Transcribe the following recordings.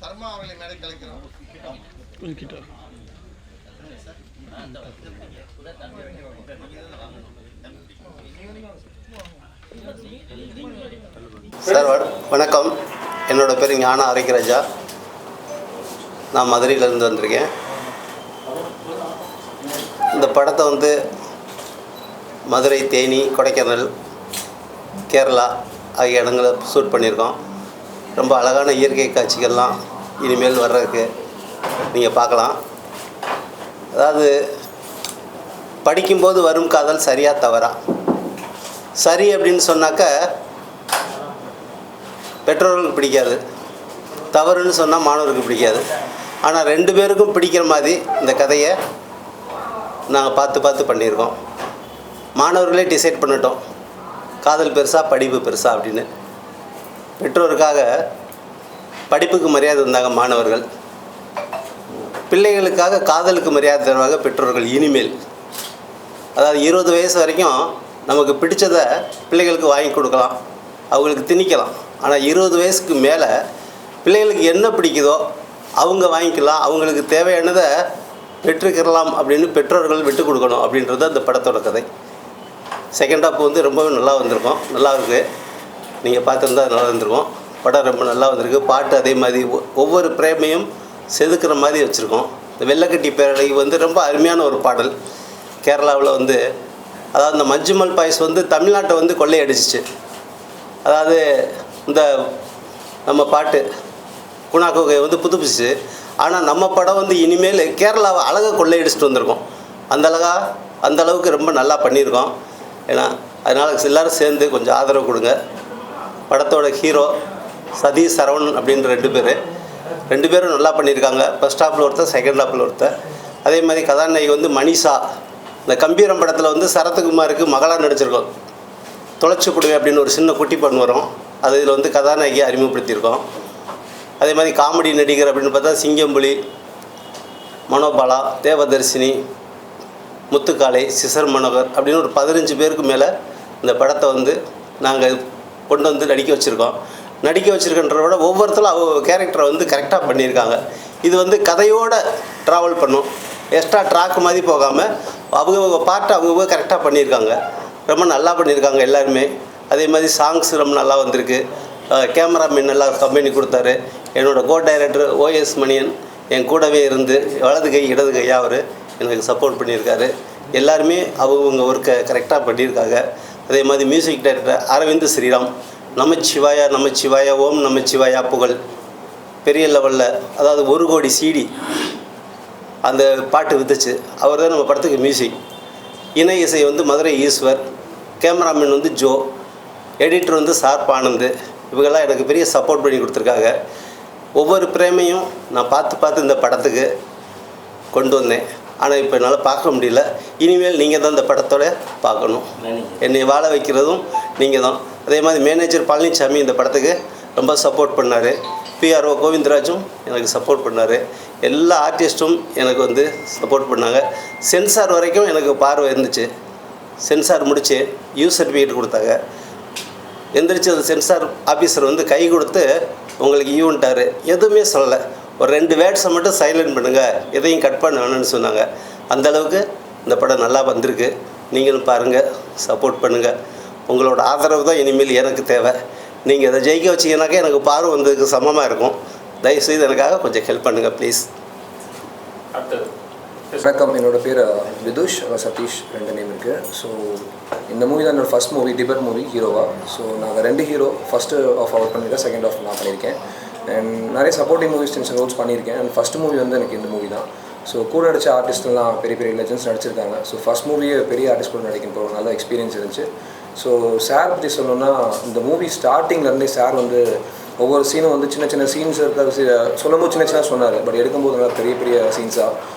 சர்மா அவர்களை மேடை கலைக்கிறோம். சார் வணக்கம். என்னோடய பேர் ஞான ஆரோக்கியராஜா. நான் மதுரையிலேருந்து வந்திருக்கேன். இந்த படத்தை வந்து மதுரை, தேனி, கொடைக்கானல், கேரளா ஆகிய இடங்களில் ஷூட் பண்ணியிருக்கோம். ரொம்ப அழகான இயற்கை காட்சிகள்லாம் இனிமேல் வர்றதுக்கு நீங்கள் பார்க்கலாம். அதாவது படிக்கும்போது வரும் காதல் சரியா தவறா? சரி அப்படின்னு சொன்னாக்க பெற்றோர்களுக்கு பிடிக்காது, தவறுன்னு சொன்னால் மாணவர்களுக்கு பிடிக்காது. ஆனால் ரெண்டு பேருக்கும் பிடிக்கிற மாதிரி இந்த கதையை நாங்கள் பார்த்து பண்ணியிருக்கோம். மாணவர்களே டிசைட் பண்ணிட்டோம், காதல் பெருசா படிப்பு பெருசா அப்படின்னு. பெற்றோருக்காக படிப்புக்கு மரியாதை தந்தாங்க மாணவர்கள், பிள்ளைகளுக்காக காதலுக்கு மரியாதை தருவாங்க பெற்றோர்கள் இனிமேல். அதாவது 20 வயசு வரைக்கும் நமக்கு பிடிச்சதை பிள்ளைகளுக்கு வாங்கி கொடுக்கலாம், அவங்களுக்கு திணிக்கலாம். ஆனால் 20 வயசுக்கு மேலே பிள்ளைகளுக்கு என்ன பிடிக்குதோ அவங்க வாங்கிக்கலாம், அவங்களுக்கு தேவையானதை பெற்றுக்கிறலாம் அப்படின்னு பெற்றோர்கள் விட்டு கொடுக்கணும் அப்படின்றது அந்த படத்தோட கதை. செகண்ட் ஹாப் வந்து ரொம்பவே நல்லா வந்திருக்கும், நல்லா இருக்குது. நீங்கள் பார்த்துருந்தா நல்லா வந்திருக்கும். படம் ரொம்ப நல்லா வந்திருக்கு. பாட்டு அதே மாதிரி ஒவ்வொரு பிரேமையும் செதுக்கிற மாதிரி வச்சுருக்கோம். இந்த வெள்ளக்கட்டி பேரழகி வந்து ரொம்ப அருமையான ஒரு பாடல். கேரளாவில் வந்து அதாவது இந்த மஞ்சுமல் பாய்ஸ் வந்து தமிழ்நாட்டை வந்து கொள்ளையடிச்சிச்சு. அதாவது இந்த நம்ம பாட்டு குணாக்கோகை வந்து புதுப்பிச்சு. ஆனால் நம்ம படம் வந்து இனிமேல் கேரளாவை அழகாக கொள்ளையடிச்சிட்டு வந்திருக்கோம். அந்த அளவுக்கு ரொம்ப நல்லா பண்ணியிருக்கோம். ஏன்னா அதனால் எல்லோரும் சேர்ந்து கொஞ்சம் ஆதரவு கொடுங்க. படத்தோட ஹீரோ சதீஷ், சரவணன் அப்படின்ற ரெண்டு பேரும் நல்லா பண்ணியிருக்காங்க. ஃபர்ஸ்ட் ஹாப்பில் ஒருத்தர், செகண்ட் ஹாப்பில் ஒருத்தர். அதே மாதிரி கதாநாயகி வந்து மனிஷா. இந்த கம்பீரம் படத்தில் வந்து சரத்குமாருக்கு மகளாக நடிச்சிருக்கோம். தொலைச்சி போடுவேன் அப்படின்னு ஒரு சின்ன குட்டி பண்ணு வரும், அது இதில் வந்து கதாநாயகியை அறிமுகப்படுத்தியிருக்கோம். அதே மாதிரி காமெடி நடிகர் அப்படின்னு பார்த்தா சிங்கம்புலி, மனோபாலா, தேவதர்ஷினி, முத்துக்காலை, சிசர் மனோகர் அப்படின்னு ஒரு 15 பேருக்கு மேலே இந்த படத்தை வந்து நாங்கள் கொண்டு வந்து நடிக்க வச்சுருக்கன்றத விட ஒவ்வொருத்தரும் அவங்க கேரக்டரை வந்து கரெக்டாக பண்ணியிருக்காங்க. இது வந்து கதையோடு ட்ராவல் பண்ணும், எக்ஸ்ட்ரா ட்ராக் மாதிரி போகாமல் அவங்க பாட்டை அவங்க கரெக்டாக பண்ணியிருக்காங்க. ரொம்ப நல்லா பண்ணியிருக்காங்க எல்லாருமே. அதே மாதிரி சாங்ஸ் ரொம்ப நல்லா வந்திருக்கு. கேமராமேன் நல்லா கம்பெனி கொடுத்தாரு. என்னோடய கோ டைரக்டர் OS மணியன் என் கூடவே இருந்து வலது கை இடது கையாக அவர் எனக்கு சப்போர்ட் பண்ணியிருக்காரு. எல்லாருமே அவங்க ஒர்க்கை கரெக்டாக பண்ணியிருக்காங்க. அதே மாதிரி மியூசிக் டைரக்டர் அரவிந்த் ஸ்ரீராம், நமச்சிவாயா ஓம் நமச்சிவாயா புகழ் பெரிய லெவலில், அதாவது 1 கோடி CD அந்த பாட்டு வித்துச்சு. அவர் தான் நம்ம படத்துக்கு மியூசிக். இணை இசை வந்து மதுரை ஈஸ்வர், கேமராமேன் வந்து ஜோ, எடிட்டர் வந்து சார்ப் ஆனந்த். இவங்கெல்லாம் எனக்கு பெரிய சப்போர்ட் பண்ணி கொடுத்துருக்காங்க. ஒவ்வொரு பிரேமையும் நான் பார்த்து இந்த படத்துக்கு கொண்டு வந்தேன். ஆனால் இப்போ என்னால் பார்க்க முடியல. இனிமேல் நீங்கள் தான் இந்த படத்தோட பார்க்கணும். என்னை வாழ வைக்கிறதும் நீங்கள் தான். அதே மாதிரி மேனேஜர் பழனிசாமி இந்த படத்துக்கு ரொம்ப சப்போர்ட் பண்ணார். PRO கோவிந்தராஜும் எனக்கு சப்போர்ட் பண்ணார். எல்லா ஆர்டிஸ்ட்டும் எனக்கு வந்து சப்போர்ட் பண்ணாங்க. சென்சார் வரைக்கும் எனக்கு பார்வை இருந்துச்சு. சென்சார் முடித்து சர்டிஃபிகேட் கொடுத்தாங்க. எந்திரிச்சு அந்த சென்சார் ஆஃபீஸர் வந்து கை கொடுத்து உங்களுக்கு ஈவெண்ட்டார், எதுவுமே சொல்லலை. ஒரு 2 வேர்ட்ஸை மட்டும் சைலண்ட் பண்ணுங்கள், எதையும் கட் பண்ண வேணும்னு சொன்னாங்க. அந்தளவுக்கு இந்த படம் நல்லா வந்திருக்கு. நீங்களும் பாருங்கள், சப்போர்ட் பண்ணுங்கள். உங்களோட ஆதரவு தான் இனிமேல் எனக்கு தேவை. நீங்கள் அதை ஜெயிக்க வச்சிங்கனாக்கா எனக்கு பார்வை வந்ததுக்கு சமமாக இருக்கும். தயவுசெய்து எனக்காக கொஞ்சம் ஹெல்ப் பண்ணுங்கள் ப்ளீஸ். வணக்கம், என்னோட பேர் விதுஷ், சதீஷ் 2 நேம் இருக்குது. ஸோ இந்த மூவி தான் என்னோடய ஃபஸ்ட் மூவி, டிபர் மூவி ஹீரோவா. ஸோ நாங்கள் 2 ஹீரோ, ஃபஸ்ட்டு ஆஃப் அவர் பண்ணியிருக்கேன், செகண்ட் ஆஃப் நான் பண்ணியிருக்கேன். அண்ட் நிறைய சப்போர்ட்டிவ் மூவிஸ் சின்ன ரோல்ஸ் பண்ணியிருக்கேன். அண்ட் ஃபஸ்ட் மூவி வந்து எனக்கு இந்த மூவி தான். ஸோ கூட நடித்த ஆர்டிஸ்ட்லாம் பெரிய லெஜெண்ட்ஸ் நடிச்சிருக்காங்க. ஸோ ஃபஸ்ட் மூவியே பெரிய ஆர்டிஸ்ட் கூட நடிக்கும் போகிற நல்ல எக்ஸ்பீரியன்ஸ் இருந்துச்சு. ஸோ சார் பற்றி சொல்லணும்னா, இந்த மூவி ஸ்டார்டிங்லேருந்தே சார் வந்து ஒவ்வொரு சீனும் வந்து சின்ன சீன்ஸ் இருக்க சொல்லும்போது சின்ன சொன்னார். பட் எடுக்கும்போது நல்லா பெரிய சீன்ஸாக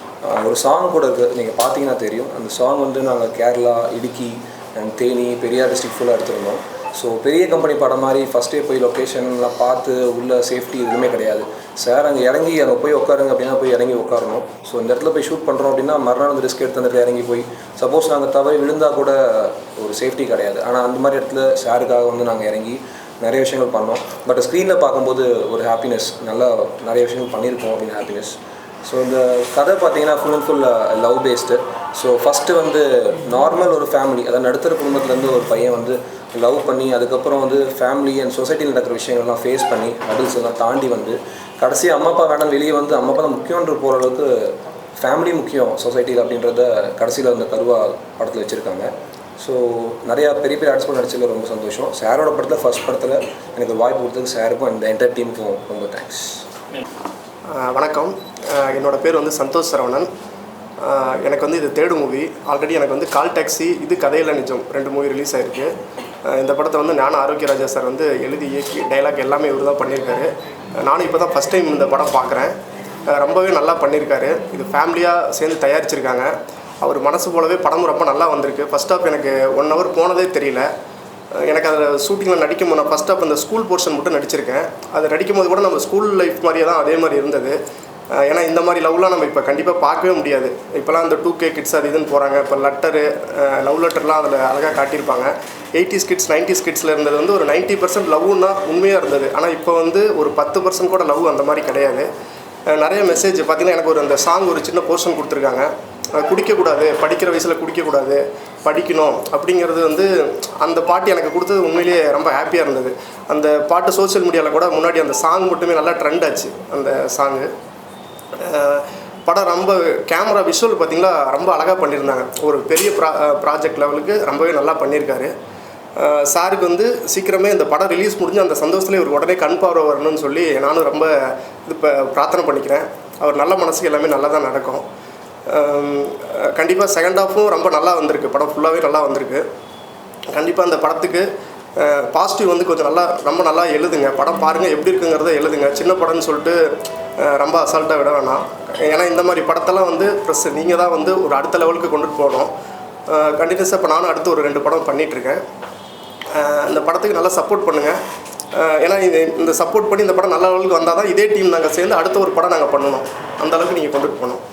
ஒரு சாங் கூட இருக்குது, நீங்கள் பார்த்தீங்கன்னா தெரியும். அந்த சாங் வந்து நாங்கள் கேரளா, இடுக்கி அண்ட் தேனி, பெரியார் டிஸ்ட்ரிக்ட் ஃபுல்லாக எடுத்துருந்தோம். ஸோ பெரிய கம்பெனி படம் மாதிரி ஃபஸ்ட்டே போய் லொக்கேஷன்லாம் பார்த்து உள்ள சேஃப்டி எதுவுமே கிடையாது. சார் அங்கே அங்கே போய் உட்காருங்க அப்படின்னா போய் இறங்கி உட்காரணும். ஸோ இந்த இடத்துல போய் ஷூட் பண்ணுறோம் அப்படின்னா மறுநாள் அந்த ரிஸ்க் எடுத்து அந்த இறங்கி போய் சப்போஸ் நாங்கள் தவறி விழுந்தால் கூட ஒரு சேஃப்டி கிடையாது. ஆனால் அந்த மாதிரி இடத்துல சாருக்காக வந்து நாங்கள் இறங்கி நிறைய விஷயங்கள் பண்ணோம். பட் ஸ்க்ரீனில் பார்க்கும்போது ஒரு ஹாப்பினஸ், நல்லா நிறைய விஷயங்கள் பண்ணியிருக்கோம் அப்படின்னு ஹாப்பினஸ். ஸோ இந்த கதை பார்த்தீங்கன்னா full and full love based. So first வந்து நார்மல் ஒரு ஃபேமிலி, அதாவது நடுத்தர குடும்பத்துலேருந்து ஒரு பையன் வந்து லவ் பண்ணி அதுக்கப்புறம் வந்து ஃபேமிலி அண்ட் சொசைட்டியில் நடக்கிற விஷயங்கள்லாம் ஃபேஸ் பண்ணி அடல்ட்ஸ் எல்லாம் தாண்டி வந்து கடைசி அம்மா அப்பா வேண்டாம் வெளியே வந்து அம்மா அப்பா தான் முக்கியன்ற போகிற அளவுக்கு ஃபேமிலி முக்கியம் சொசைட்டியில் அப்படின்றத கடைசியில் அந்த கருவா படத்தில் வச்சுருக்காங்க. ஸோ நிறையா பெரிய பெரிய ஆர்டிஸ்ட் நடிச்சதில் ரொம்ப சந்தோஷம். சாரோட படத்தில் ஃபஸ்ட் படத்தில் எனக்கு ஒரு வாய்ப்பு கொடுத்ததுக்கு சாருக்கும் அந்த என்டையர் டீமுக்கும் ரொம்ப தேங்க்ஸ். வணக்கம். என்னோடய பேர் வந்து சந்தோஷ் சரவணன். எனக்கு வந்து இது 3rd மூவி. ஆல்ரெடி எனக்கு வந்து கால் டாக்ஸி, இது கதையில நிஜம் 2 மூவி ரிலீஸ் ஆகிருக்கு. இந்த படத்தை வந்து ஞான ஆரோக்கியராஜா சார் வந்து எழுதி இயக்கி டைலாக் எல்லாமே இவர் தான் பண்ணியிருக்காரு. நானும் இப்போ தான் ஃபஸ்ட் டைம் இந்த படம் பார்க்குறேன். ரொம்பவே நல்லா பண்ணியிருக்காரு. இது ஃபேமிலியாக சேர்ந்து தயாரிச்சிருக்காங்க. அவர் மனசு போலவே படமும் ரொம்ப நல்லா வந்திருக்கு. ஃபஸ்ட் ஹாஃப் எனக்கு 1 hour போனதே தெரியல. எனக்கு அதில் ஷூட்டிங்கில் நடிக்கும் போது நான் ஃபஸ்ட் ஹாஃப் அந்த ஸ்கூல் போர்ஷன் மட்டும் நடிச்சிருக்கேன். அது நடிக்கும் போது கூட நம்ம ஸ்கூல் லைஃப் மாதிரியே தான் அதே மாதிரி இருந்தது. ஏன்னா இந்த மாதிரி லவ்லாம் நம்ம இப்போ கண்டிப்பாக பார்க்கவே முடியாது. இப்போலாம் அந்த 2K கிட்ஸ் அது இதுன்னு போகிறாங்க. இப்போ லெட்டரு, லவ் லெட்டர்லாம் அதில் அழகாக காட்டியிருப்பாங்க. 80s கிட்ஸ் 90s கிட்ஸில் இருந்தது வந்து ஒரு 90% லவ்னா உண்மையாக இருந்தது. ஆனால் இப்போ வந்து ஒரு 10% கூட லவ் அந்த மாதிரி கிடையாது. நிறைய மெசேஜ் பார்த்திங்கன்னா எனக்கு ஒரு அந்த சாங் ஒரு சின்ன போர்ஷன் கொடுத்துருக்காங்க. குடிக்கக்கூடாது, படிக்கிற வயசில் குடிக்கக்கூடாது, படிக்கணும் அப்படிங்கிறது வந்து அந்த பாட்டு எனக்கு கொடுத்தது உண்மையிலேயே ரொம்ப ஹாப்பியாக இருந்தது. அந்த பாட்டு சோஷியல் மீடியாவில் கூட முன்னாடி அந்த சாங் மட்டுமே நல்லா ட்ரெண்ட் ஆச்சு. அந்த சாங்கு படம் ரொம்ப கேமரா விஷுவல் பார்த்திங்களா ரொம்ப அழகாக பண்ணியிருந்தாங்க. ஒரு பெரிய ப்ராஜெக்ட் லெவலுக்கு ரொம்பவே நல்லா பண்ணியிருக்காரு. சாருக்கு வந்து சீக்கிரமே இந்த படம் ரிலீஸ் முடிஞ்சு அந்த சந்தோஷத்துலேயே ஒரு உடனே கண் பார்வை வரணும்னு சொல்லி நானும் ரொம்ப இப்போ பிரார்த்தனை பண்ணிக்கிறேன். அவர் நல்ல மனசுக்கு எல்லாமே நல்லா தான் நடக்கும். கண்டிப்பாக செகண்ட் ஹாஃபும் ரொம்ப நல்லா வந்திருக்கு. படம் ஃபுல்லாகவே நல்லா வந்திருக்கு. கண்டிப்பாக அந்த படத்துக்கு பாசிட்டிவ் வந்து கொஞ்சம் நல்லா ரொம்ப நல்லா எழுதுங்க. படம் பாருங்கள், எப்படி இருக்குங்கிறத எழுதுங்க. சின்ன படம்னு சொல்லிட்டு ரொம்ப அசால்ட்டாக விட வேணாம். ஏன்னா இந்த மாதிரி படத்தெல்லாம் வந்து ப்ளஸ் நீங்கள் தான் வந்து ஒரு அடுத்த லெவலுக்கு கொண்டுட்டு போகணும். கண்டினியூஸாக இப்போ நானும் அடுத்து ஒரு 2 படம் பண்ணிகிட்ருக்கேன். இந்த படத்துக்கு நல்லா சப்போர்ட் பண்ணுங்கள். ஏன்னா இந்த சப்போர்ட் பண்ணி இந்த படம் நல்ல லெவலுக்கு வந்தால் தான் இதே டீம் நாங்கள் சேர்ந்து அடுத்த ஒரு படம் நாங்கள் பண்ணணும். அந்த அளவுக்கு நீங்கள் கொண்டுட்டு போகணும்.